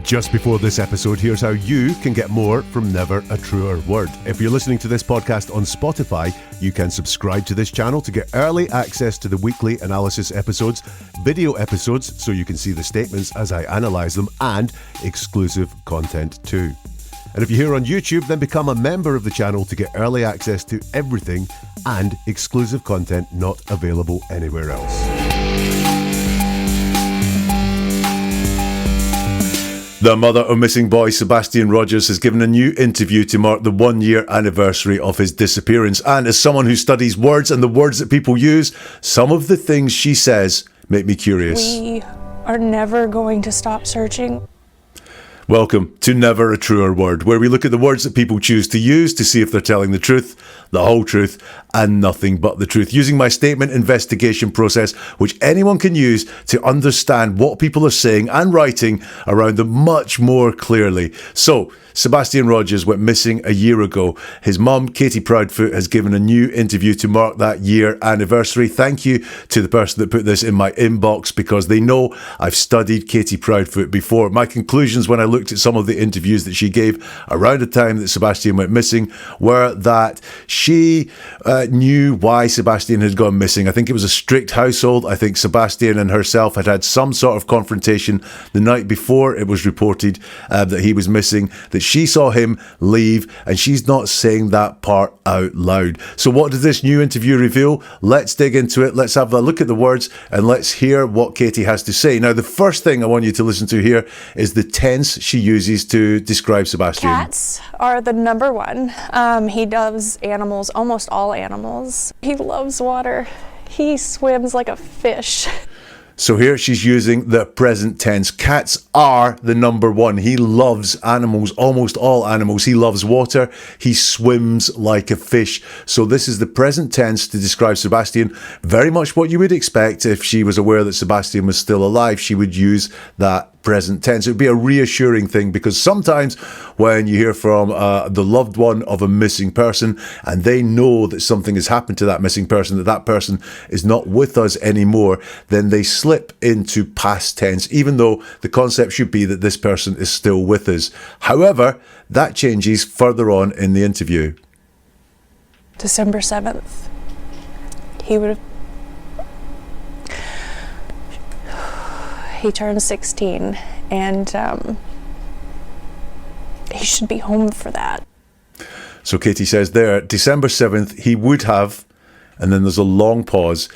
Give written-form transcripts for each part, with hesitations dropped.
Just before this episode, here's how you can get more from Never a Truer Word. If you're listening to this podcast on Spotify, you can subscribe to this channel to get early access to the weekly analysis episodes, video episodes so you can see the statements as I analyse them, and exclusive content too. And if you're here on YouTube, then become a member of the channel to get early access to everything and exclusive content not available anywhere else. The mother of missing boy Sebastian Rogers has given a new interview to mark the 1-year anniversary of his disappearance. And as someone who studies words and the words that people use, some of the things she says make me curious. We are never going to stop searching. Welcome to Never a Truer Word, where we look at the words that people choose to use to see if they're telling the truth, the whole truth, and nothing but the truth, using my statement investigation process, which anyone can use to understand what people are saying and writing around them much more clearly. So, Sebastian Rogers went missing a year ago. His mum, Katie Proudfoot, has given a new interview to mark that year anniversary. Thank you to the person that put this in my inbox, because they know I've studied Katie Proudfoot before. My conclusions when I looked at some of the interviews that she gave around the time that Sebastian went missing were that she knew why Sebastian had gone missing. I think it was a strict household. I think Sebastian and herself had some sort of confrontation the night before it was reported that he was missing, that she saw him leave, and she's not saying that part out loud. So what does this new interview reveal? Let's dig into it. Let's have a look at the words and let's hear what Katie has to say. Now, the first thing I want you to listen to here is the tense she uses to describe Sebastian. Cats are the number one. He loves animals, almost all animals. He loves water. He swims like a fish. So here she's using the present tense. Cats are the number one. He loves animals, almost all animals. He loves water. He swims like a fish. So this is the present tense to describe Sebastian. Very much what you would expect if she was aware that Sebastian was still alive. She would use that present tense. It would be a reassuring thing, because sometimes when you hear from the loved one of a missing person and they know that something has happened to that missing person, that person is not with us anymore, then they slip into past tense, even though the concept should be that this person is still with us. However, that changes further on in the interview. December 7th, he turned 16, and he should be home for that. So Katie says there, December 7th, he would have, and then there's a long pause,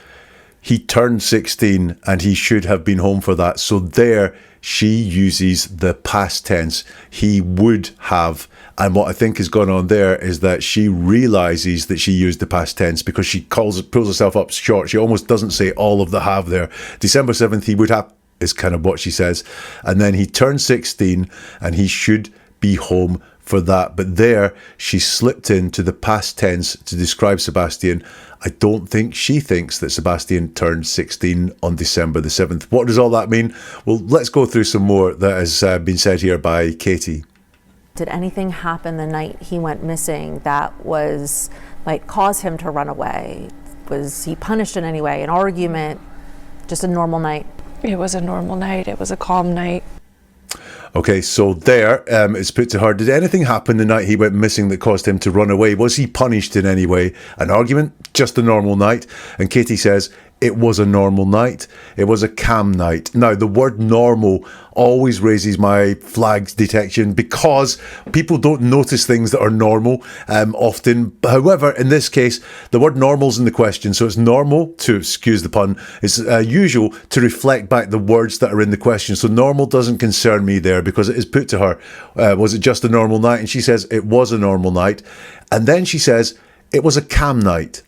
he turned 16 and he should have been home for that. So there she uses the past tense, he would have. And what I think has gone on there is that she realizes that she used the past tense, because she pulls herself up short. She almost doesn't say all of the have there. December 7th, he would have is kind of what she says. And then he turned 16 and he should be home for that. But there she slipped into the past tense to describe Sebastian. I don't think she thinks that Sebastian turned 16 on December the 7th. What does all that mean? Well, let's go through some more that has been said here by Katie. Did anything happen the night he went missing that was like caused him to run away? Was he punished in any way? An argument? Just a normal night? It was a normal night. It was a calm night. Okay, so there it's put to her, did anything happen the night he went missing that caused him to run away? Was he punished in any way? An argument? Just a normal night? And Katie says, it was a normal night. It was a calm night. Now, the word normal always raises my flags detection, because people don't notice things that are normal often. However, in this case, the word normal's in the question. So it's normal to, excuse the pun, it's usual to reflect back the words that are in the question. So normal doesn't concern me there, because it is put to her, was it just a normal night? And she says it was a normal night. And then she says it was a calm night.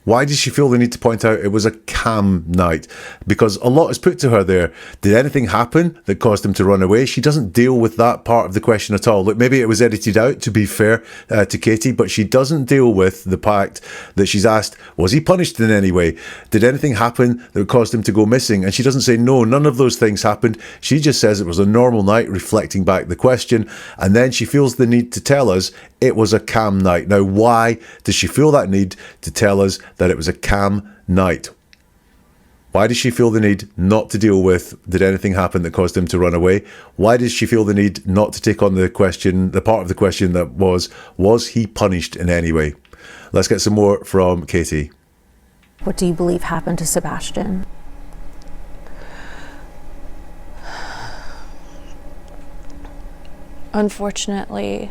Why does she feel the need to point out it was a calm night? Because a lot is put to her there. Did anything happen that caused him to run away? She doesn't deal with that part of the question at all. Look, maybe it was edited out, to be fair to Katie, but she doesn't deal with the fact that she's asked, was he punished in any way? Did anything happen that caused him to go missing? And she doesn't say, no, none of those things happened. She just says it was a normal night, reflecting back the question. And then she feels the need to tell us it was a calm night. Now, why does she feel that need to tell us that it was a calm night? Why does she feel the need not to deal with, did anything happen that caused him to run away? Why does she feel the need not to take on the question, the part of the question that was he punished in any way? Let's get some more from Katie. What do you believe happened to Sebastian? Unfortunately,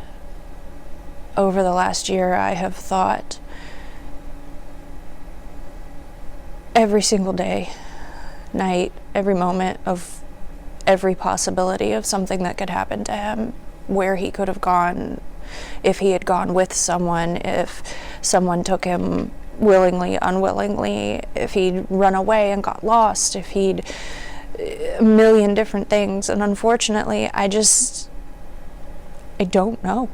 over the last year, I have thought every single day, night, every moment of every possibility of something that could happen to him, where he could have gone, if he had gone with someone, if someone took him willingly, unwillingly, if he'd run away and got lost, if he'd a million different things. And unfortunately, I don't know.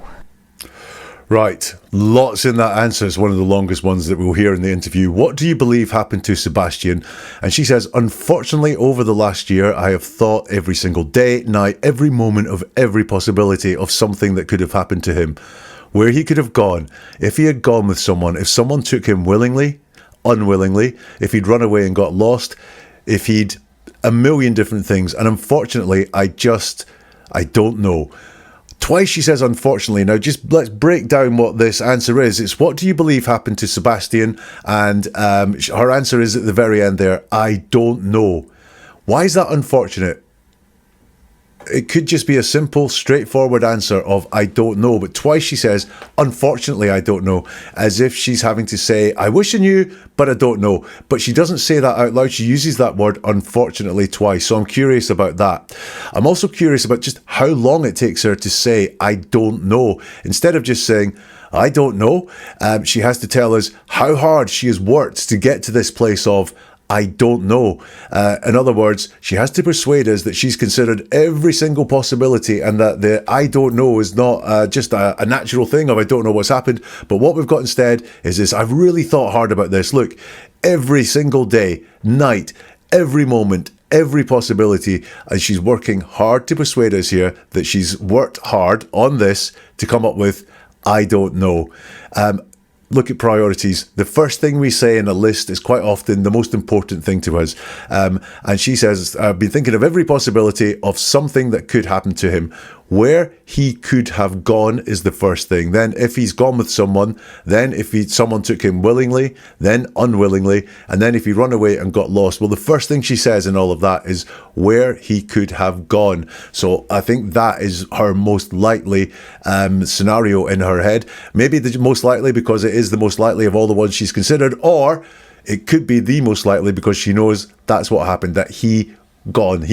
Right, lots in that answer. It's one of the longest ones that we'll hear in the interview. What do you believe happened to Sebastian? And she says, unfortunately, over the last year, I have thought every single day, night, every moment of every possibility of something that could have happened to him. Where he could have gone, if he had gone with someone, if someone took him willingly, unwillingly, if he'd run away and got lost, if he'd a million different things. And unfortunately, I don't know. Twice she says unfortunately. Now just let's break down what this answer is. It's what do you believe happened to Sebastian? And her answer is at the very end there, I don't know. Why is that unfortunate? It could just be a simple, straightforward answer of I don't know. But twice she says, unfortunately, I don't know. As if she's having to say, I wish I knew, but I don't know. But she doesn't say that out loud. She uses that word unfortunately twice. So I'm curious about that. I'm also curious about just how long it takes her to say, I don't know. Instead of just saying, I don't know, she has to tell us how hard she has worked to get to this place of, I don't know. In other words, she has to persuade us that she's considered every single possibility and that the I don't know is not just a natural thing of I don't know what's happened. But what we've got instead is this, I've really thought hard about this. Look, every single day, night, every moment, every possibility, and she's working hard to persuade us here that she's worked hard on this to come up with I don't know. Look at priorities. The first thing we say in a list is quite often the most important thing to us. And she says, I've been thinking of every possibility of something that could happen to him. Where he could have gone is the first thing. Then if he's gone with someone, then if someone took him willingly, then unwillingly, and then if he run away and got lost. Well, the first thing she says in all of that is where he could have gone. So I think that is her most likely scenario in her head. Maybe the most likely because it is the most likely of all the ones she's considered, or it could be the most likely because she knows that's what happened, that he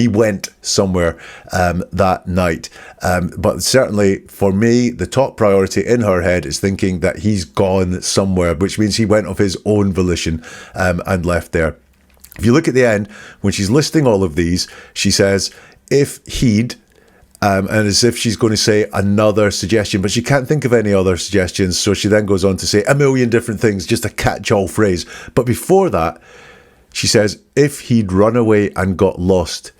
went somewhere that night. But certainly for me, the top priority in her head is thinking that he's gone somewhere, which means he went of his own volition and left there. If you look at the end, when she's listing all of these, she says, if he'd, and as if she's going to say another suggestion, but she can't think of any other suggestions. So she then goes on to say a million different things, just a catch-all phrase. But before that, she says, if he'd run away and got lost.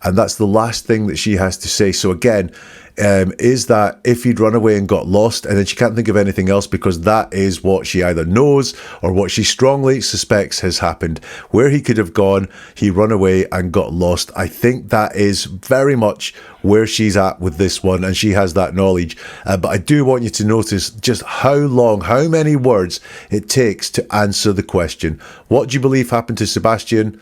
And that's the last thing that she has to say. So again, is that if he'd run away and got lost, and then she can't think of anything else because that is what she either knows or what she strongly suspects has happened. Where he could have gone, he run away and got lost. I think that is very much where she's at with this one, and she has that knowledge. But I do want you to notice just how many words it takes to answer the question. What do you believe happened to Sebastian?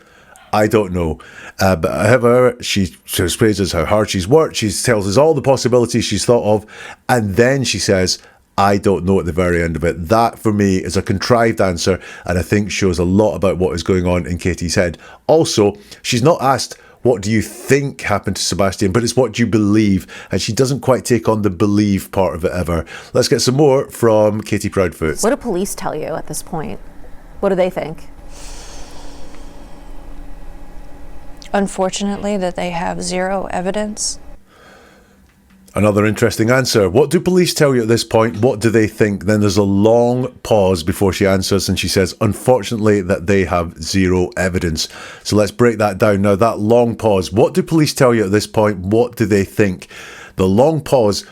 I don't know. But however, she praises how hard she's worked. She tells us all the possibilities she's thought of. And then she says, I don't know at the very end of it. That, for me, is a contrived answer. And I think shows a lot about what is going on in Katie's head. Also, she's not asked, what do you think happened to Sebastian? But it's what do you believe? And she doesn't quite take on the believe part of it ever. Let's get some more from Katie Proudfoot. What do police tell you at this point? What do they think? Unfortunately, that they have zero evidence. Another interesting answer. What do police tell you at this point? What do they think? Then there's a long pause before she answers, and she says, unfortunately, that they have zero evidence. So let's break that down. Now, that long pause. What do police tell you at this point? What do they think? The long pause.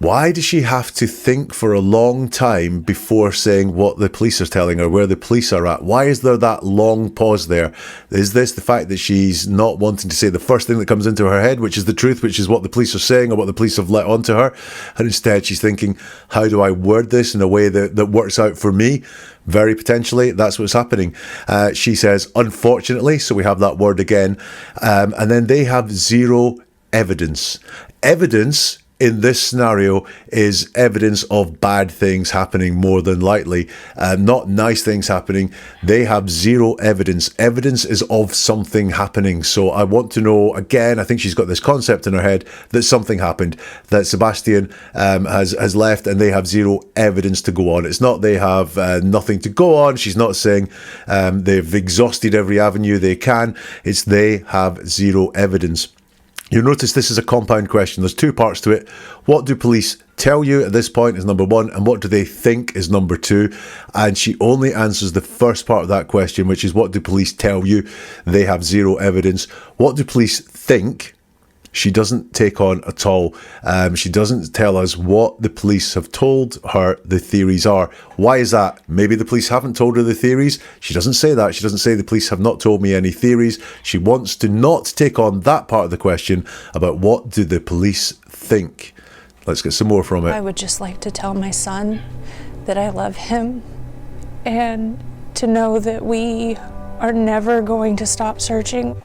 Why does she have to think for a long time before saying what the police are telling her, where the police are at? Why is there that long pause there? Is this the fact that she's not wanting to say the first thing that comes into her head, which is the truth, which is what the police are saying or what the police have let onto her? And instead she's thinking, how do I word this in a way that works out for me? Very potentially, that's what's happening. She says, unfortunately, so we have that word again. And then they have zero evidence. Evidence in this scenario is evidence of bad things happening, more than likely, not nice things happening. They have zero evidence. Evidence is of something happening. So I want to know, again, I think she's got this concept in her head that something happened, that Sebastian has left, and they have zero evidence to go on. It's not they have nothing to go on. She's not saying they've exhausted every avenue they can. It's they have zero evidence. You'll notice this is a compound question. There's two parts to it. What do police tell you at this point is number one, and what do they think is number two? And she only answers the first part of that question, which is what do police tell you? They have zero evidence. What do police think? She doesn't take on at all. She doesn't tell us what the police have told her the theories are. Why is that? Maybe the police haven't told her the theories. She doesn't say that. She doesn't say the police have not told me any theories. She wants to not take on that part of the question about what do the police think. Let's get some more from it. I would just like to tell my son that I love him and to know that we are never going to stop searching.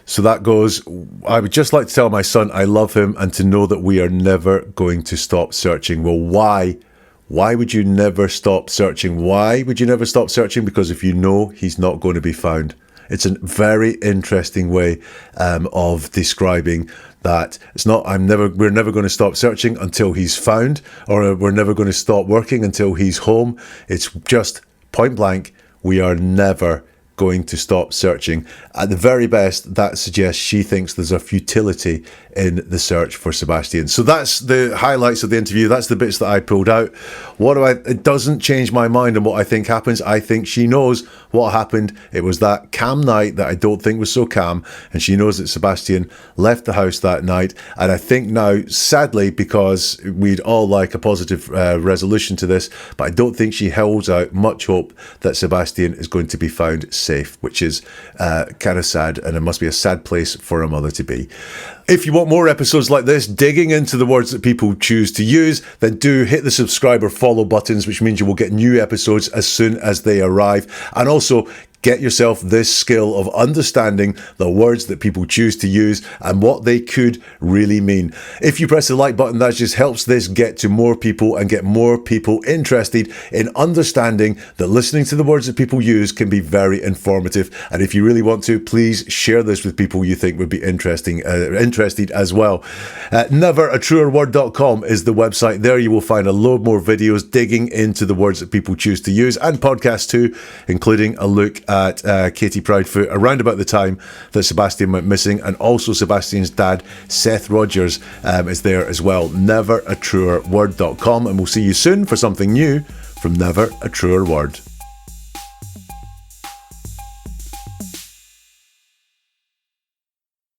So that goes, I would just like to tell my son I love him and to know that we are never going to stop searching. Well, why? Why would you never stop searching? Why would you never stop searching? Because if you know he's not going to be found. It's a very interesting way of describing that. It's not we're never going to stop searching until he's found, or we're never going to stop working until he's home. It's just point blank, we are never going to stop searching. At the very best, that suggests she thinks there's a futility in the search for Sebastian. So that's the highlights of the interview. That's the bits that I pulled out. It doesn't change my mind on what I think happens. I think she knows what happened. It was that calm night that I don't think was so calm, and she knows that Sebastian left the house that night. And I think now, sadly, because we'd all like a positive resolution to this, but I don't think she holds out much hope that Sebastian is going to be found safe, which is kind of sad, and it must be a sad place for a mother to be. If you want more episodes like this, digging into the words that people choose to use, then do hit the subscribe or follow buttons, which means you will get new episodes as soon as they arrive. And also, get yourself this skill of understanding the words that people choose to use and what they could really mean. If you press the like button, that just helps this get to more people and get more people interested in understanding that listening to the words that people use can be very informative. And if you really want to, please share this with people you think would be interested as well. Neveratruerword.com is the website. There you will find a load more videos digging into the words that people choose to use, and podcasts too, including a look at Katie Proudfoot around about the time that Sebastian went missing, and also Sebastian's dad, Seth Rogers, is there as well. Neveratruerword.com, and we'll see you soon for something new from Never a Truer Word.